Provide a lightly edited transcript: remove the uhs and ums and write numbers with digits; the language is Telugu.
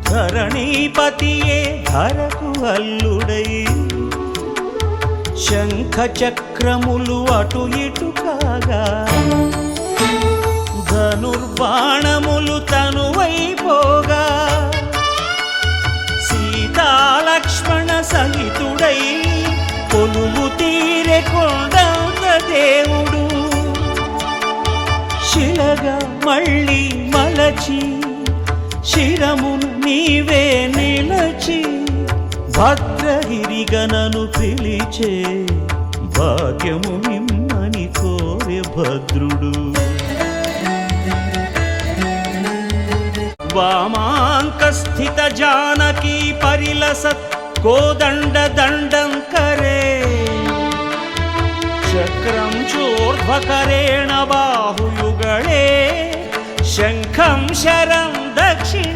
ధరణీపతియే ధరకు అల్లుడై శంఖ చక్రములు అటు ఇటు కాగా ధనుర్బాణములు తనువైపోగా సీతాలక్ష్మణ సహితుడై కొలువు తీరె కొండంత దేవుడు శిలగా మళ్ళీ మలచి శిరమును నీవే నిలచి భద్రగిరిగనను పిలిచే భాగ్యము నిమ్మని కోరె భద్రుడు వామాంకస్థిత జానకీ పరిలసత్ కోదండ దండం కరే చక్రం చోర్ధ్వకరేణ బాహుయుగళే శంఖం శరం దక్షిణే